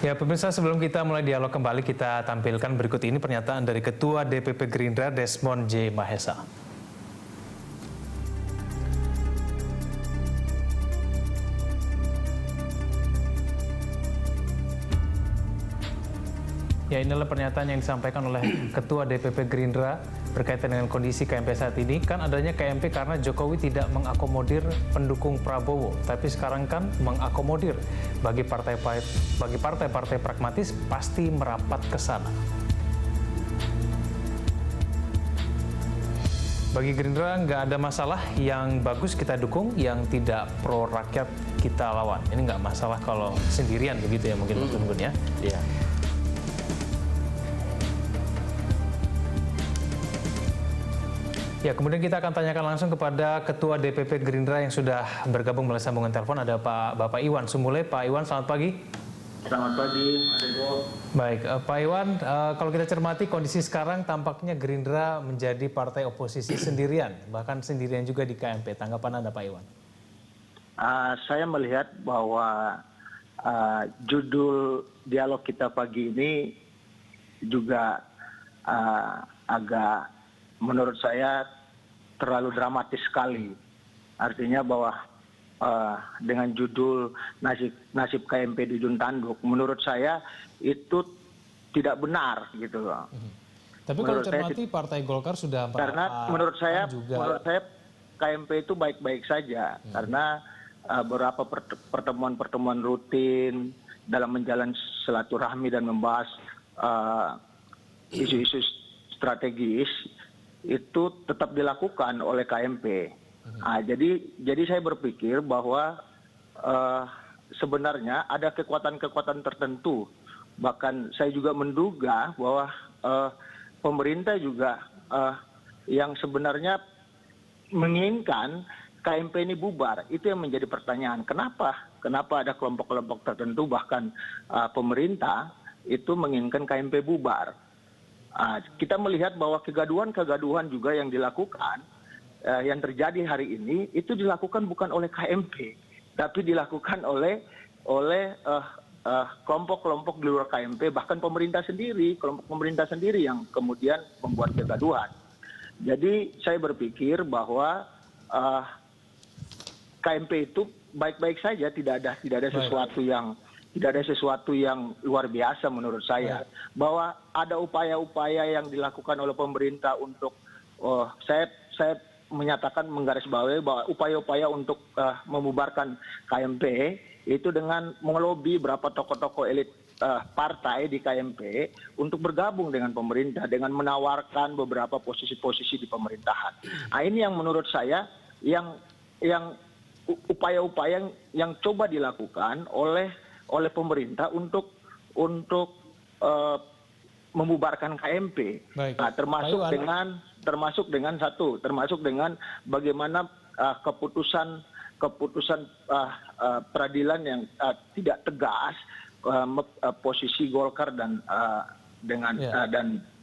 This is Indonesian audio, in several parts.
Ya, pemirsa, sebelum kita mulai dialog kembali, kita tampilkan berikut ini pernyataan dari Ketua DPP Gerindra Desmond J. Mahesa. Ya, inilah pernyataan yang disampaikan oleh Ketua DPP Gerindra berkaitan dengan kondisi KMP saat ini. Kan adanya KMP karena Jokowi tidak mengakomodir pendukung Prabowo, tapi sekarang kan mengakomodir. Bagi partai-partai pragmatis pasti merapat ke sana. Bagi Gerindra nggak ada masalah, yang bagus kita dukung, yang tidak pro rakyat kita lawan. Ini nggak masalah kalau sendirian begitu ya mungkin Mas Gun ya. Iya. Ya, kemudian kita akan tanyakan langsung kepada Ketua DPP Gerindra yang sudah bergabung melalui sambungan telepon. Ada Bapak Iwan Sumule. Pak Iwan, selamat pagi. Selamat pagi, Mas Ego. Baik, Pak Iwan, kalau kita cermati kondisi sekarang tampaknya Gerindra menjadi partai oposisi sendirian, bahkan sendirian juga di KMP. Tanggapan Anda, Pak Iwan? Saya melihat bahwa judul dialog kita pagi ini juga agak menurut saya terlalu dramatis sekali. Artinya bahwa dengan judul nasib KMP di ujung tanduk, menurut saya itu tidak benar gitu loh. Tapi kalau cermati Partai Golkar sudah karena menurut saya KMP itu baik-baik saja karena beberapa pertemuan-pertemuan rutin dalam menjalin silaturahmi dan membahas isu-isu strategis itu tetap dilakukan oleh KMP. Jadi saya berpikir bahwa sebenarnya ada kekuatan-kekuatan tertentu. Bahkan saya juga menduga bahwa pemerintah juga yang sebenarnya menginginkan KMP ini bubar. Itu yang menjadi pertanyaan. Kenapa ada kelompok-kelompok tertentu bahkan pemerintah itu menginginkan KMP bubar. Kita melihat bahwa kegaduhan juga yang dilakukan, yang terjadi hari ini, itu dilakukan bukan oleh KMP, tapi dilakukan oleh kelompok-kelompok di luar KMP, bahkan pemerintah sendiri, kelompok pemerintah sendiri yang kemudian membuat kegaduhan. Jadi saya berpikir bahwa KMP itu baik-baik saja, tidak ada sesuatu yang luar biasa menurut saya. Bahwa ada upaya-upaya yang dilakukan oleh pemerintah untuk saya menyatakan menggarisbawahi bahwa upaya-upaya untuk membubarkan KMP itu dengan mengelobi beberapa tokoh-tokoh elit partai di KMP untuk bergabung dengan pemerintah dengan menawarkan beberapa posisi-posisi di pemerintahan. Nah, ini yang menurut saya yang upaya-upaya yang coba dilakukan oleh pemerintah untuk membubarkan KMP. Nah, termasuk dengan bagaimana keputusan peradilan yang tidak tegas posisi Golkar dan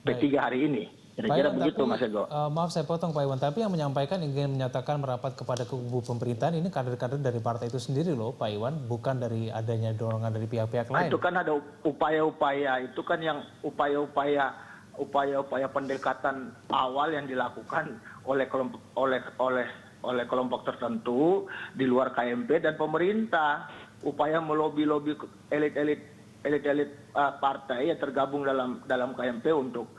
P3 hari ini. Kira-kira begitu, Mas Ego. Maaf saya potong, Pak Iwan, tapi yang menyampaikan ingin menyatakan merapat kepada kubu pemerintahan ini kader-kader dari partai itu sendiri loh, Pak Iwan, bukan dari adanya dorongan dari pihak-pihak lain. Itu kan ada upaya-upaya, itu kan yang upaya-upaya pendekatan awal yang dilakukan oleh kelompok tertentu di luar KMP dan pemerintah, upaya melobi-lobi elit-elit partai yang tergabung dalam KMP untuk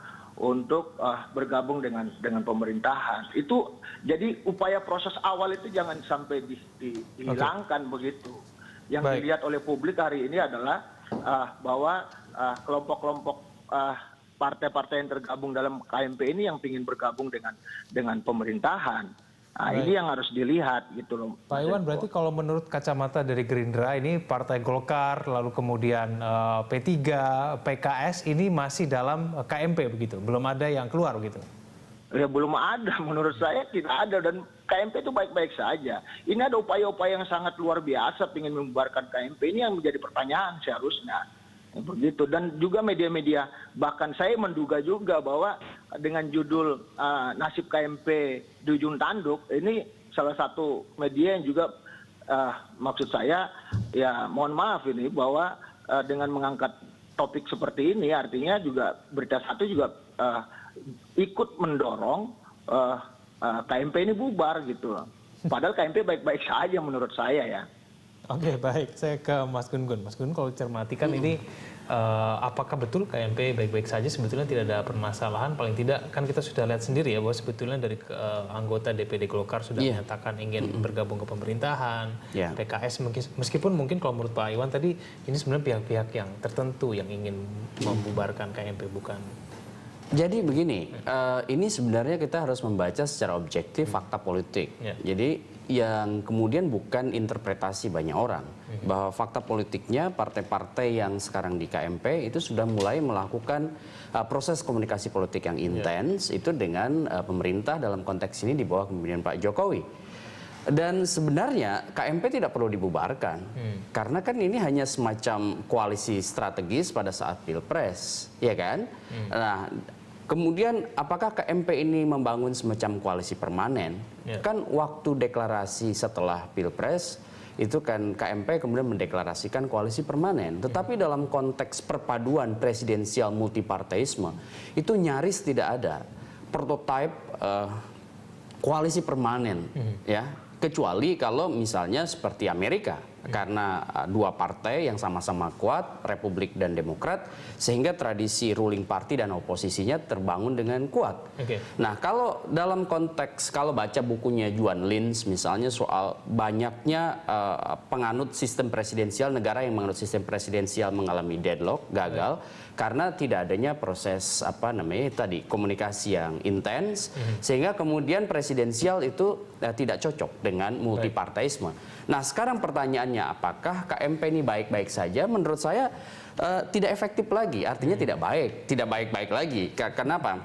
bergabung dengan pemerintahan. Itu jadi upaya proses awal itu jangan sampai dihilangkan begitu. Yang dilihat oleh publik hari ini adalah bahwa kelompok-kelompok partai-partai yang tergabung dalam KMP ini yang ingin bergabung dengan pemerintahan. Nah, ini yang harus dilihat gitu loh. Pak Iwan, berarti kalau menurut kacamata dari Gerindra ini Partai Golkar, lalu kemudian P3, PKS ini masih dalam KMP begitu, belum ada yang keluar begitu? Ya belum ada, menurut saya tidak ada, dan KMP itu baik-baik saja. Ini ada upaya-upaya yang sangat luar biasa ingin membubarkan KMP, ini yang menjadi pertanyaan seharusnya. Begitu. Dan juga media-media, bahkan saya menduga juga bahwa dengan judul nasib KMP di ujung tanduk, ini salah satu media yang juga maksud saya ya mohon maaf ini bahwa dengan mengangkat topik seperti ini artinya juga Berita Satu juga ikut mendorong KMP ini bubar gitu loh. Padahal KMP baik-baik saja menurut saya ya. Oke, baik. Saya ke Mas Gun-Gun. Mas Gun, kalau cermati kan ini apakah betul KMP baik-baik saja, sebetulnya tidak ada permasalahan, paling tidak kan kita sudah lihat sendiri ya bahwa sebetulnya dari anggota DPD Golkar sudah menyatakan ingin bergabung ke pemerintahan, PKS meskipun mungkin kalau menurut Pak Iwan tadi ini sebenarnya pihak-pihak yang tertentu yang ingin membubarkan KMP, bukan. Jadi begini, ini sebenarnya kita harus membaca secara objektif fakta politik. Jadi yang kemudian bukan interpretasi banyak orang, bahwa fakta politiknya partai-partai yang sekarang di KMP itu sudah mulai melakukan proses komunikasi politik yang intens itu dengan pemerintah, dalam konteks ini di bawah kepemimpinan Pak Jokowi. Dan sebenarnya KMP tidak perlu dibubarkan, karena kan ini hanya semacam koalisi strategis pada saat Pilpres, ya kan? Nah, kemudian apakah KMP ini membangun semacam koalisi permanen? Kan waktu deklarasi setelah Pilpres itu kan KMP kemudian mendeklarasikan koalisi permanen. Tetapi dalam konteks perpaduan presidensial multiparteisme itu nyaris tidak ada prototipe koalisi permanen, ya. Kecuali kalau misalnya seperti Amerika, karena dua partai yang sama-sama kuat, Republik dan Demokrat, sehingga tradisi ruling party dan oposisinya terbangun dengan kuat. Nah, kalau dalam konteks, kalau baca bukunya Juan Linz misalnya soal banyaknya penganut sistem presidensial, negara yang menganut sistem presidensial mengalami deadlock, gagal, karena tidak adanya proses komunikasi yang intens, sehingga kemudian presidensial itu tidak cocok dengan multiparteisme. Nah, sekarang pertanyaannya, apakah KMP ini baik-baik saja? Menurut saya tidak efektif lagi, artinya tidak baik-baik lagi. Kenapa?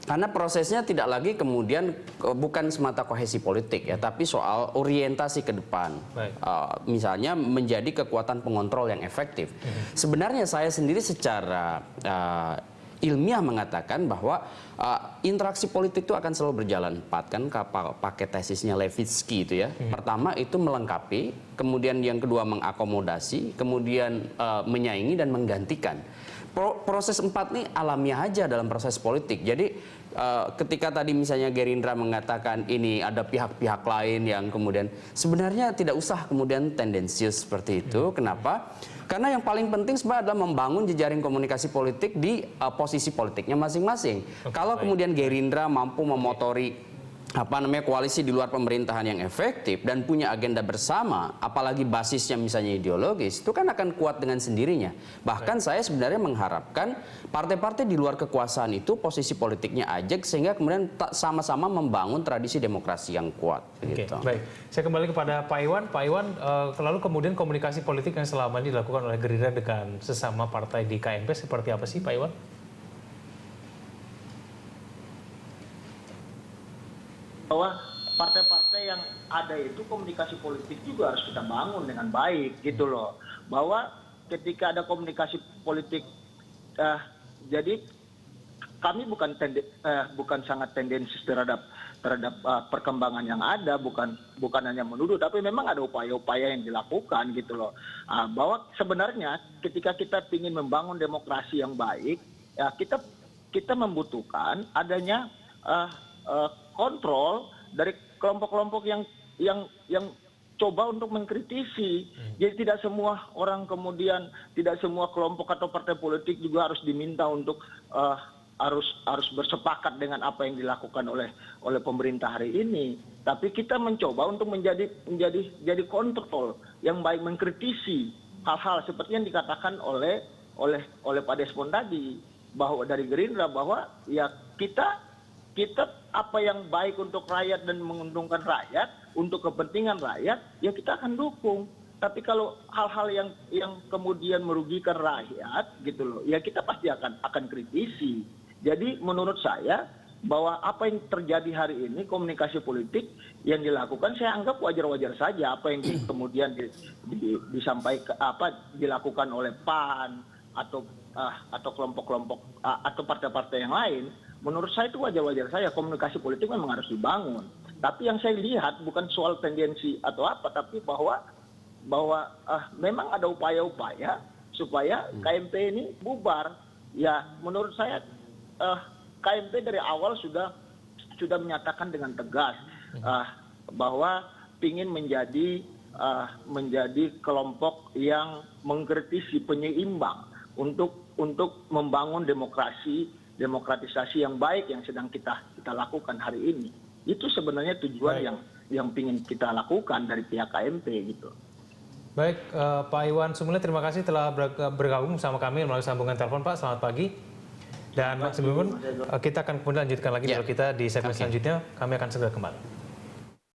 Karena prosesnya tidak lagi kemudian bukan semata kohesi politik ya, tapi soal orientasi ke depan. Misalnya menjadi kekuatan pengontrol yang efektif. Sebenarnya saya sendiri secara ilmiah mengatakan bahwa interaksi politik itu akan selalu berjalan empat, kan pakai tesisnya Levitsky itu ya. Pertama itu melengkapi, kemudian yang kedua mengakomodasi, kemudian menyaingi dan menggantikan. Proses empat ini alamiah aja dalam proses politik. Jadi ketika tadi misalnya Gerindra mengatakan ini ada pihak-pihak lain yang kemudian sebenarnya tidak usah kemudian tendensius seperti itu. Kenapa? Karena yang paling penting sebenarnya adalah membangun jejaring komunikasi politik di posisi politiknya masing-masing. Kalau kemudian Gerindra mampu memotori koalisi di luar pemerintahan yang efektif dan punya agenda bersama, apalagi basisnya misalnya ideologis, itu kan akan kuat dengan sendirinya. Bahkan saya sebenarnya mengharapkan partai-partai di luar kekuasaan itu posisi politiknya ajak, sehingga kemudian sama-sama membangun tradisi demokrasi yang kuat. Gitu. Baik, saya kembali kepada Pak Iwan. Pak Iwan, lalu kemudian komunikasi politik yang selama ini dilakukan oleh Gerindra dengan sesama partai di KMP seperti apa sih, Pak Iwan? Bahwa partai-partai yang ada itu komunikasi politik juga harus kita bangun dengan baik gitu loh. Bahwa ketika ada komunikasi politik, jadi kami bukan sangat tendensius terhadap perkembangan yang ada, bukan hanya menuduh, tapi memang ada upaya-upaya yang dilakukan gitu loh. Bahwa sebenarnya ketika kita ingin membangun demokrasi yang baik, ya kita membutuhkan adanya kontrol dari kelompok-kelompok yang coba untuk mengkritisi. Jadi tidak semua orang kemudian, tidak semua kelompok atau partai politik juga harus diminta untuk harus bersepakat dengan apa yang dilakukan oleh pemerintah hari ini. Tapi kita mencoba untuk menjadi kontrol yang baik, mengkritisi hal-hal seperti yang dikatakan oleh Pak Despon tadi, bahwa dari Gerindra, bahwa ya kita apa yang baik untuk rakyat dan menguntungkan rakyat, untuk kepentingan rakyat, ya kita akan dukung. Tapi kalau hal-hal yang kemudian merugikan rakyat gitu loh, ya kita pasti akan kritisi. Jadi menurut saya bahwa apa yang terjadi hari ini, komunikasi politik yang dilakukan, saya anggap wajar-wajar saja. Apa yang kemudian disampaikan, dilakukan oleh PAN atau kelompok-kelompok atau partai-partai yang lain, menurut saya itu wajar-wajar saja. Komunikasi politik memang harus dibangun. Tapi yang saya lihat bukan soal tendensi atau apa, tapi bahwa memang ada upaya-upaya supaya KMP ini bubar. Ya, menurut saya KMP dari awal sudah menyatakan dengan tegas bahwa ingin menjadi kelompok yang mengkritisi, penyeimbang untuk membangun demokratisasi yang baik yang sedang kita lakukan hari ini. Itu sebenarnya tujuan yang ingin kita lakukan dari pihak KMP gitu. Baik, Pak Iwan Sumule, terima kasih telah bergabung bersama kami melalui sambungan telepon, Pak. Selamat pagi. Dan Pak Sebelum kita akan kemudian lanjutkan lagi dialog kita di segmen selanjutnya. Kami akan segera kembali.